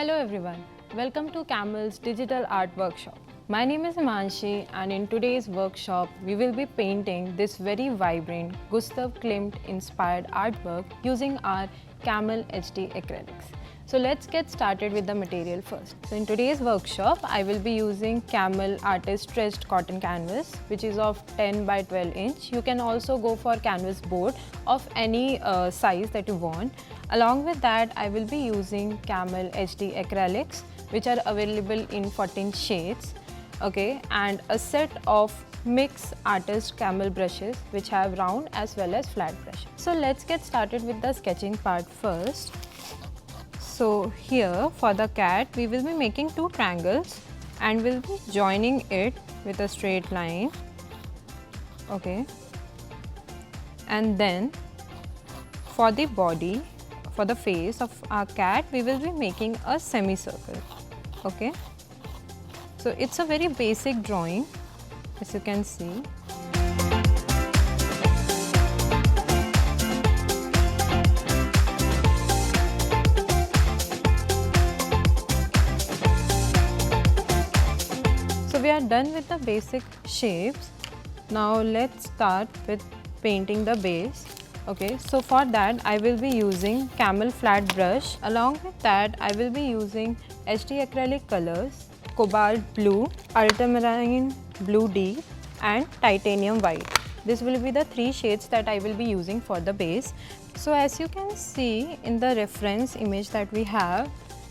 Hello everyone, welcome to Camel's Digital Art Workshop. My name is Himanshi and in today's workshop we will be painting this very vibrant Gustav Klimt inspired artwork using our Camel HD Acrylics. So let's get started with the material first. So in today's workshop I will be using Camel Artist stretched cotton canvas which is of 10 by 12 inch. You can also go for canvas board of any size that you want. Along with that I will be using Camel HD Acrylics which are available in 14 shades. Okay, and a set of mix artist camel brushes which have round as well as flat brushes. So let's get started with the sketching part first. So here for the cat we will be making two triangles and we'll be joining it with a straight line. Okay, and then for the body, for the face of our cat we will be making a semicircle. Okay, so it's a very basic drawing as you can see. So we are done with the basic shapes. Now let's start with painting the base. Okay, so for that I will be using Camel flat brush. Along with that I will be using HD acrylic colors, Cobalt Blue, Ultramarine Blue Deep and Titanium White. This will be the three shades that I will be using for the base. So as you can see in the reference image that we have,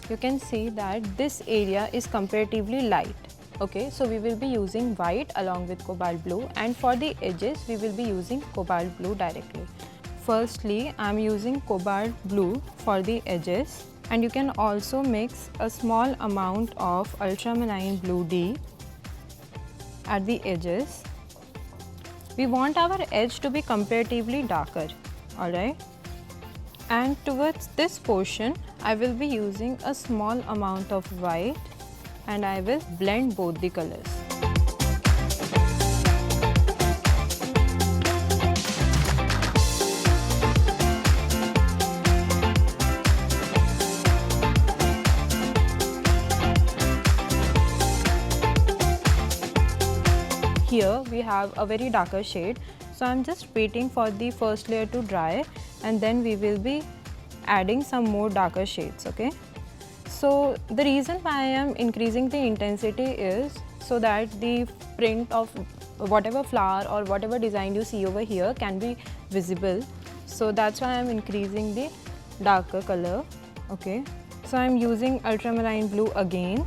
you can see that this area is comparatively light. Okay, so we will be using white along with Cobalt Blue, and for the edges we will be using Cobalt Blue directly. Firstly, I am using Cobalt Blue for the edges, and you can also mix a small amount of Ultramarine Blue Deep at the edges. We want our edge to be comparatively darker, alright. And towards this portion, I will be using a small amount of white and I will blend both the colors. Here we have a very darker shade, so I am just waiting for the first layer to dry and then we will be adding some more darker shades. Okay, so the reason why I am increasing the intensity is so that the print of whatever flower or whatever design you see over here can be visible. So that's why I am increasing the darker color. Okay, so I am using Ultramarine Blue again.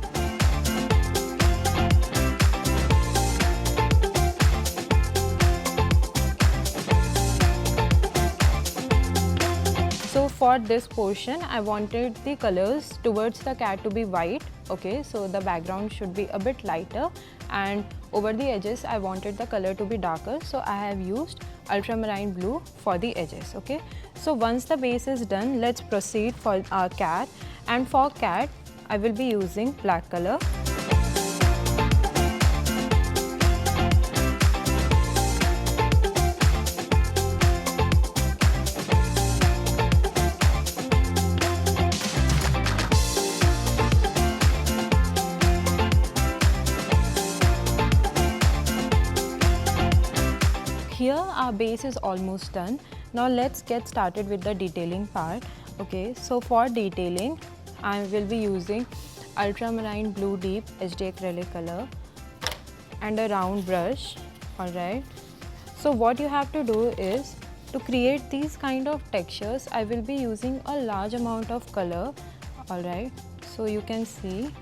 So for this portion I wanted the colors towards the cat to be white. Okay, so the background should be a bit lighter and over the edges I wanted the color to be darker, so I have used Ultramarine Blue for the edges. Okay, so once the base is done, let's proceed for our cat, and for cat I will be using black color. Here our base is almost done. Now let's get started with the detailing part. Okay, so for detailing I will be using Ultramarine Blue Deep HD Acrylic color and a round brush. Alright, so what you have to do is to create these kind of textures I will be using a large amount of color. Alright, so you can see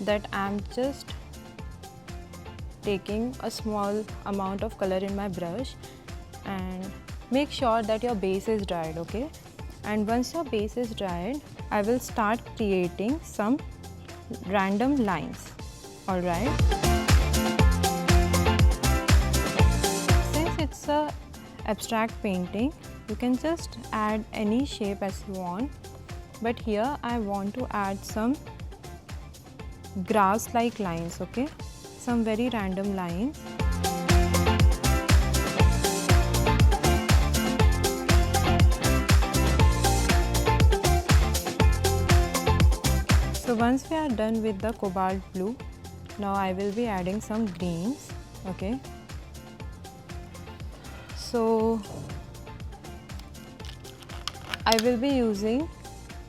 that I am just taking a small amount of color in my brush, and make sure that your base is dried. Okay, and once your base is dried I will start creating some random lines. Alright, since it's a abstract painting you can just add any shape as you want, but here I want to add some grass like lines. Okay, some very random lines. So once we are done with the cobalt blue, now I will be adding some greens. Okay. So I will be using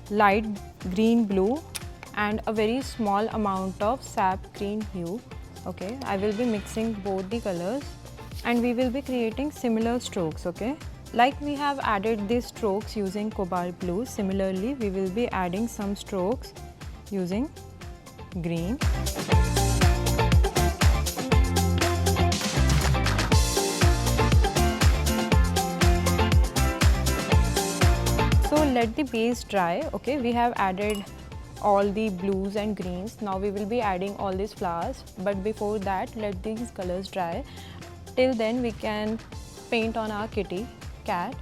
light green blue and a very small amount of sap green hue. Okay, I will be mixing both the colors and we will be creating similar strokes. Okay, like we have added these strokes using cobalt blue, similarly we will be adding some strokes using green. So let the base dry. Okay, we have added all the blues and greens. Now we will be adding all these flowers, but before that let these colors dry. Till then we can paint on our kitty cat.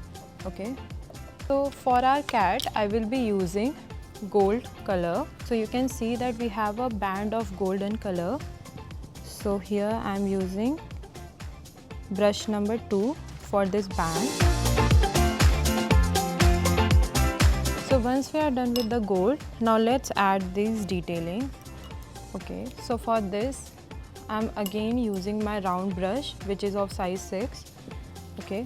Okay, so for our cat I will be using gold color. So you can see that we have a band of golden color. So here I am using brush number 2 for this band. So once we are done with the gold, now let's add these detailing. Okay, so for this I'm again using my round brush, which is of size 6. Okay,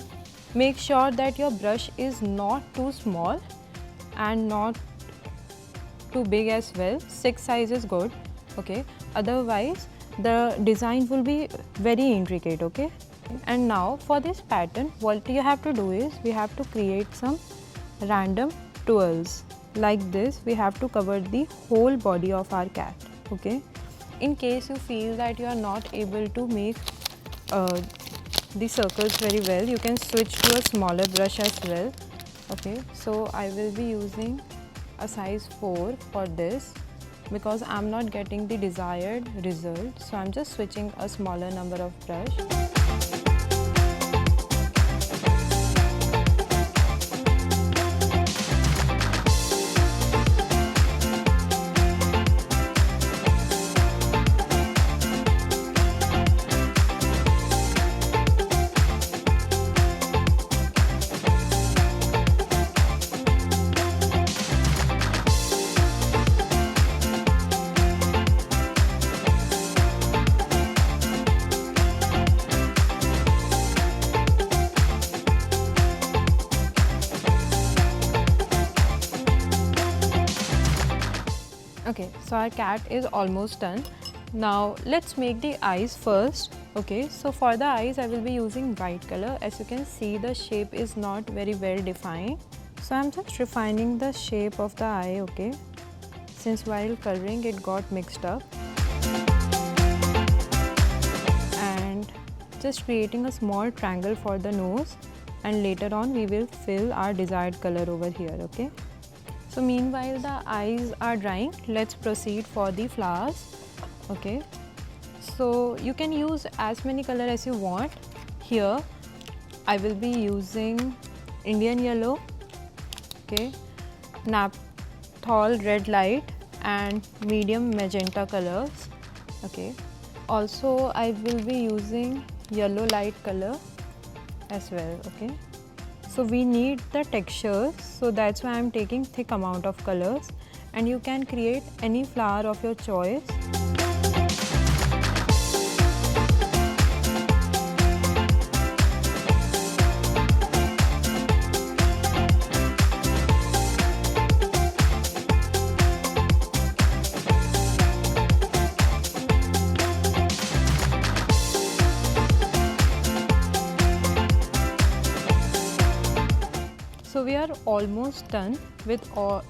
make sure that your brush is not too small and not too big as well. 6 size is good. Okay, otherwise the design will be very intricate. Okay, and now for this pattern what you have to do is we have to create some random twirls like this. We have to cover the whole body of our cat. Okay, in case you feel that you are not able to make the circles very well, you can switch to a smaller brush as well. Okay, so I will be using a size 4 for this because I am not getting the desired result, so I am just switching a smaller number of brush. Okay, so our cat is almost done. Now let's make the eyes first. Okay, so for the eyes I will be using white color. As you can see, the shape is not very well defined. So I'm just refining the shape of the eye. Okay, since while coloring it got mixed up. And just creating a small triangle for the nose, and later on we will fill our desired color over here. Okay. So meanwhile the eyes are drying, let's proceed for the flowers. Okay, so you can use as many color as you want. Here I will be using Indian yellow, okay, naphthol red light and medium magenta colors. Okay, also I will be using yellow light color as well. Okay, so we need the textures, so that's why I'm taking thick amount of colors, and you can create any flower of your choice. So we are almost done with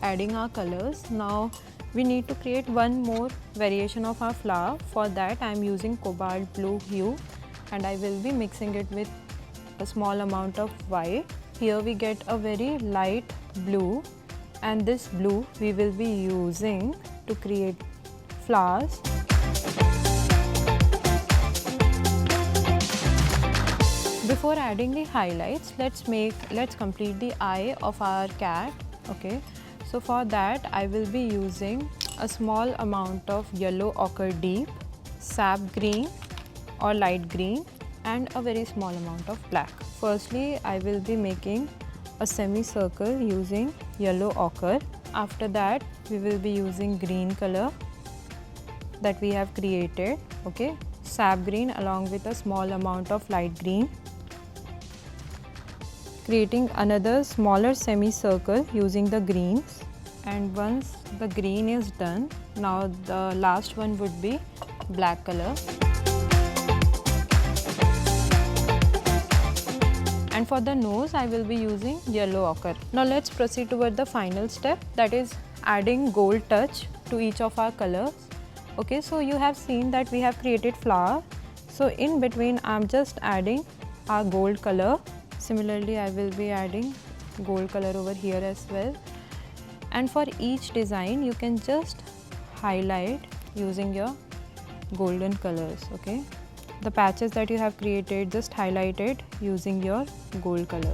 adding our colors. Now we need to create one more variation of our flower. For that I am using cobalt blue hue, and I will be mixing it with a small amount of white. Here we get a very light blue, and this blue we will be using to create flowers. Before adding the highlights, let's complete the eye of our cat. Okay, so for that I will be using a small amount of yellow ochre deep, sap green or light green, and a very small amount of black. Firstly, I will be making a semicircle using yellow ochre. after that we will be using green color that we have created, okay, sap green along with a small amount of light green, creating another smaller semicircle using the greens. And once the green is done, now the last one would be black color. And for the nose, I will be using yellow ochre. Now let's proceed toward the final step, that is adding gold touch to each of our colors. Okay, so you have seen that we have created flower. So in between, I am just adding our gold color. Similarly, I will be adding gold color over here as well. And for each design, you can just highlight using your golden colors, okay. The patches that you have created, just highlight it using your gold color.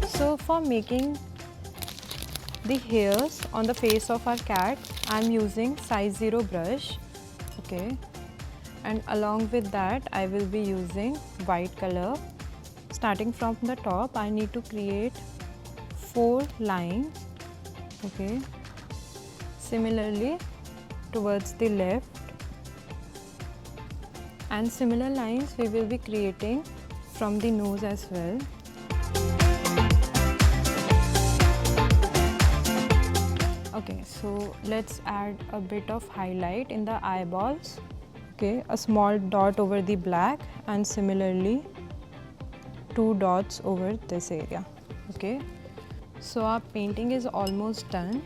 So for making the hairs on the face of our cat, I am using size 0 brush, okay, and along with that I will be using white color. Starting from the top, I need to create 4 lines, okay. Similarly towards the left, and similar lines we will be creating from the nose as well. Okay, so let's add a bit of highlight in the eyeballs, okay, a small dot over the black and similarly 2 dots over this area, okay. So our painting is almost done.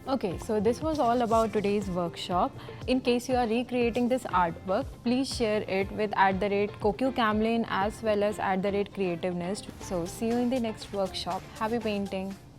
Okay, so this was all about today's workshop. In case you are recreating this artwork, please share it with @Kokuyo Camlin as well as @Creative Nest. So see you in the next workshop. Happy painting!